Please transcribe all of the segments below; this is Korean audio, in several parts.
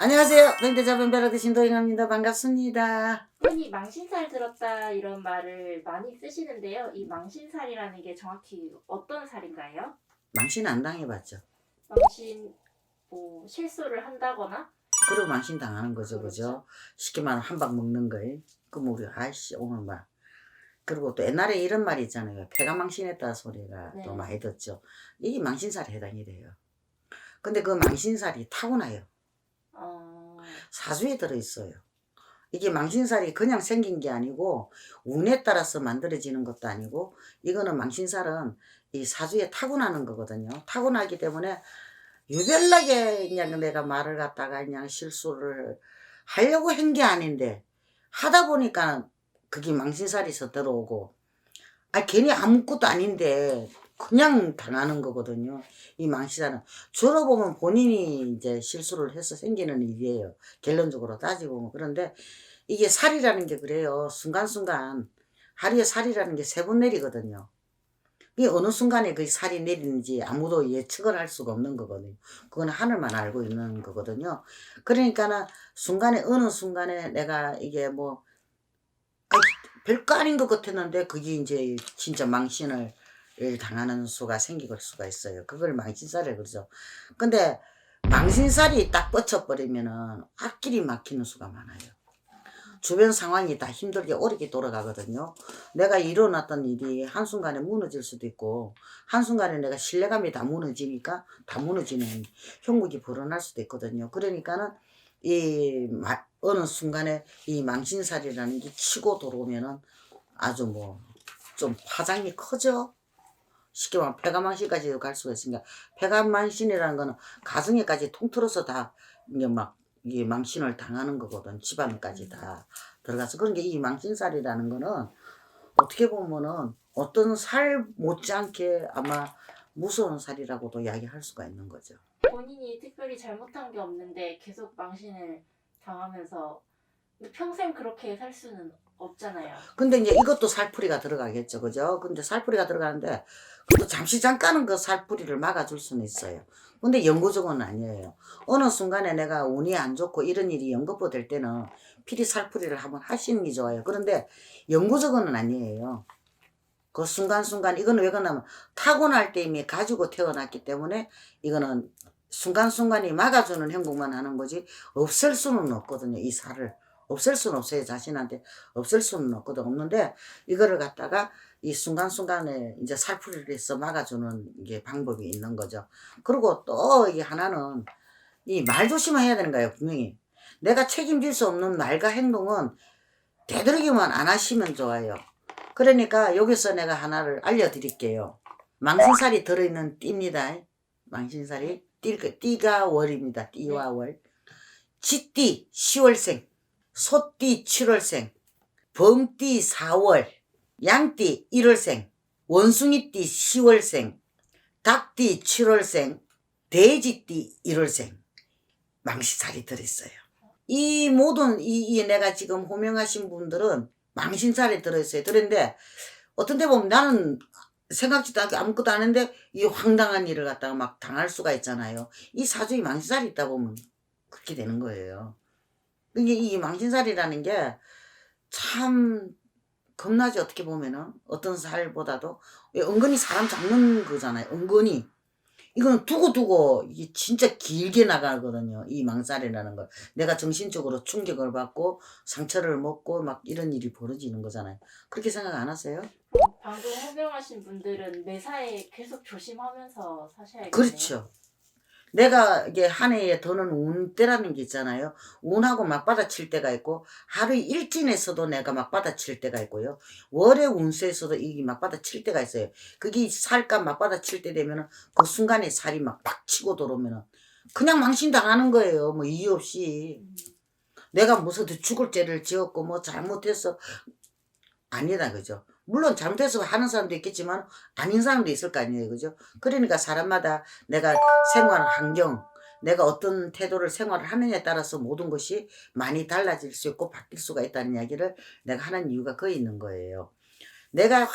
안녕하세요. 뱅대자 뱅배라 드신 도인입니다. 반갑습니다. 흔히 망신살 들었다 이런 말을 많이 쓰시는데요. 이 망신살이라는 게 정확히 어떤 살인가요? 망신 안 당해봤죠? 망신 실수를 한다거나. 그리고 망신 당하는 거죠, 그렇죠. 그죠? 쉽게 말하면 한 방 먹는 거예요. 그럼 우리 아이씨 오늘 막 그리고 또 옛날에 이런 말이 있잖아요. 배가 망신했다 소리가 네. 또 많이 듣죠. 이게 망신살에 해당이 돼요. 근데 그 망신살이 타고나요. 사주에 들어있어요. 이게 망신살이 그냥 생긴 게 아니고 운에 따라서 만들어지는 것도 아니고 이거는 망신살은 이 사주에 타고나는 거거든요. 타고나기 때문에 유별나게 그냥 내가 말을 갖다가 그냥 실수를 하려고 한 게 아닌데 하다 보니까 그게 망신살에서 들어오고 괜히 아무것도 아닌데 그냥 당하는 거거든요. 이 망신살은 주로 보면 본인이 이제 실수를 해서 생기는 일이에요. 결론적으로 따지고 보면. 그런데 이게 살이라는 게 그래요. 순간순간 하루에 살이라는 게 3번 내리거든요. 이게 어느 순간에 그 살이 내리는지 아무도 예측을 할 수가 없는 거거든요. 그건 하늘만 알고 있는 거거든요. 그러니까는 어느 순간에 내가 이게 뭐 별거 아닌 것 같았는데 그게 이제 진짜 망신을 당하는 수가 생길 수가 있어요. 그걸 망신살이라고 그러죠. 근데 망신살이 딱 뻗쳐버리면은 앞길이 막히는 수가 많아요. 주변 상황이 다 힘들게 어렵게 돌아가거든요. 내가 일어났던 일이 한순간에 무너질 수도 있고 한순간에 내가 신뢰감이 다 무너지니까 다 무너지는 형국이 불어날 수도 있거든요. 그러니까는 어느 순간에 이 망신살이라는 게 치고 들어오면은 아주 뭐 좀 파장이 커져. 쉽게 말하면 폐가망신까지도 갈 수가 있으니까 폐가망신이라는 거는 가정에까지 통틀어서 다 이게 막 이게 망신을 당하는 거거든. 집안까지 다 들어가서. 그런 게 이 망신살이라는 거는 어떻게 보면은 어떤 살 못지않게 아마 무서운 살이라고도 이야기할 수가 있는 거죠. 본인이 특별히 잘못한 게 없는데 계속 망신을 당하면서 평생 그렇게 살 수는 없잖아요. 근데 이제 이것도 살풀이가 들어가겠죠. 그죠? 근데 살풀이가 들어가는데 그것도 잠시 잠깐은 그 살풀이를 막아줄 수는 있어요. 근데 영구적은 아니에요. 어느 순간에 내가 운이 안 좋고 이런 일이 연거푸 될 때는 필히 살풀이를 한번 하시는 게 좋아요. 그런데 영구적은 아니에요. 그 순간순간 이거는 왜 그러냐면 타고날 때 이미 가지고 태어났기 때문에 이거는 순간순간이 막아주는 행동만 하는 거지 없앨 수는 없거든요. 이 살을 없앨 수는 없어요. 자신한테 없앨 수는 없거든. 없는데 이거를 갖다가 이 순간순간에 이제 살풀이를 해서 막아주는 이게 방법이 있는 거죠. 그리고 또 이 하나는 이 말 조심해야 되는 거예요. 분명히 내가 책임질 수 없는 말과 행동은 되도록이면 안 하시면 좋아요. 그러니까 여기서 내가 하나를 알려드릴게요. 망신살이 들어있는 띠입니다. 망신살이 띠가 월입니다. 띠와 월. 쥐띠 10월생, 소띠 7월생, 범띠 4월, 양띠 1월생, 원숭이띠 10월생, 닭띠 7월생, 돼지띠 1월생. 망신살이 들어있어요. 이 모든 내가 지금 호명하신 분들은 망신살이 들어있어요. 그런데 어떤 데 보면 나는 생각지도 않게 아무것도 안 했는데 이 황당한 일을 갖다가 막 당할 수가 있잖아요. 이 사주에 망신살이 있다 보면 그렇게 되는 거예요. 이게 이 망신살이라는 게 참 겁나지. 어떻게 보면은 어떤 살보다도 은근히 사람 잡는 거잖아요. 은근히 이건 두고두고 이게 진짜 길게 나가거든요. 이 망살이라는 걸. 내가 정신적으로 충격을 받고 상처를 먹고 막 이런 일이 벌어지는 거잖아요. 그렇게 생각 안 하세요? 방금 호명하신 분들은 매사에 계속 조심하면서 사셔야겠네요. 그렇죠. 내가 이게 한 해에 더는 운때라는 게 있잖아요. 운하고 맞받아칠 때가 있고 하루 일진에서도 내가 맞받아칠 때가 있고요. 월의 운세에서도 이게 맞받아칠 때가 있어요. 그게 살과 맞받아칠 때 되면은 그 순간에 살이 막 팍 치고 들어오면은 그냥 망신당하는 거예요. 뭐 이유 없이. 내가 무슨 죽을 죄를 지었고 뭐 잘못해서 아니다, 그죠? 물론 잘못해서 하는 사람도 있겠지만 아닌 사람도 있을 거 아니에요, 그죠? 그러니까 사람마다 내가 생활 환경, 내가 어떤 태도를 생활을 하느냐에 따라서 모든 것이 많이 달라질 수 있고 바뀔 수가 있다는 이야기를 내가 하는 이유가 거기 있는 거예요. 내가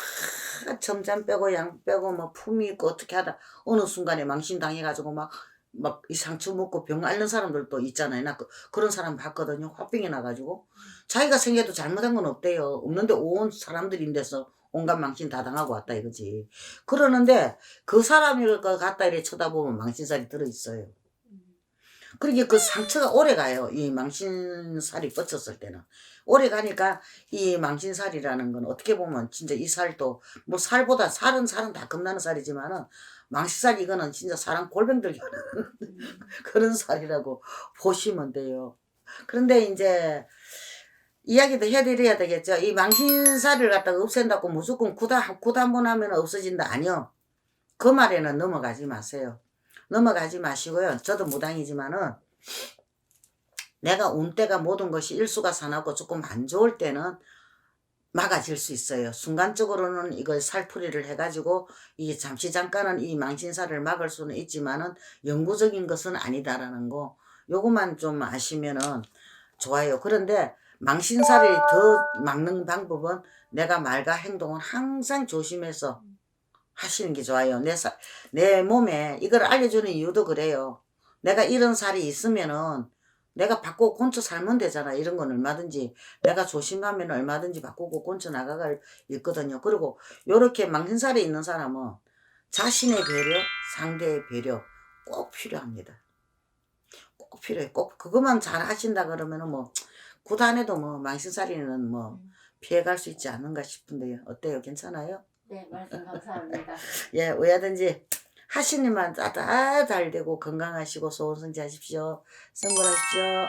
점잔 빼고 양 빼고 뭐 품이 있고 어떻게 하다 어느 순간에 망신당해가지고 막 막 이 상처 먹고 병 앓는 사람들도 있잖아요. 나 그런 사람 봤거든요. 화병이 나가지고 자기가 생겨도 잘못한 건 없대요. 없는데 온 사람들인데서 온갖 망신 다 당하고 왔다 이거지. 그러는데 그 사람일 것 같다 이래 쳐다보면 망신살이 들어있어요. 그러니까 그 상처가 오래 가요. 이 망신살이 뻗쳤을 때는. 오래 가니까 이 망신살이라는 건 어떻게 보면 진짜 이 살도 뭐 살보다 살은 다 겁나는 살이지만은 망신살 이거는 진짜 사람 골병들 하는 그런 살이라고 보시면 돼요. 그런데 이제 이야기도 해드려야 되겠죠. 이 망신살을 갖다가 없앤다고 무조건 굿 한 번 하면 없어진다. 아니요. 그 말에는 넘어가지 마세요. 넘어가지 마시고요. 저도 무당이지만은 내가 운때가 모든 것이 일수가 사나고 조금 안 좋을 때는 막아질 수 있어요. 순간적으로는 이걸 살풀이를 해가지고 이게 잠시 잠깐은 이 망신살을 막을 수는 있지만은 영구적인 것은 아니다라는 거 요것만 좀 아시면은 좋아요. 그런데 망신살을 더 막는 방법은 내가 말과 행동은 항상 조심해서 하시는 게 좋아요. 내 몸에 이걸 알려주는 이유도 그래요. 내가 이런 살이 있으면은 내가 바꾸고 곤쳐 살면 되잖아. 이런 건 얼마든지 내가 조심하면 얼마든지 바꾸고 곤쳐 나가갈 있거든요. 그리고 요렇게 망신살이 있는 사람은 자신의 배려, 상대의 배려 꼭 필요합니다. 꼭 필요해. 꼭 그것만 잘 하신다 그러면은 뭐 굿안해도 뭐 망신살이는 뭐 피해갈 수 있지 않은가 싶은데요. 어때요? 괜찮아요? 네, 말씀 감사합니다. 예, 왜하든지 하시니만 다 잘 되고 건강하시고 소원성지 하십시오. 성공하십시오.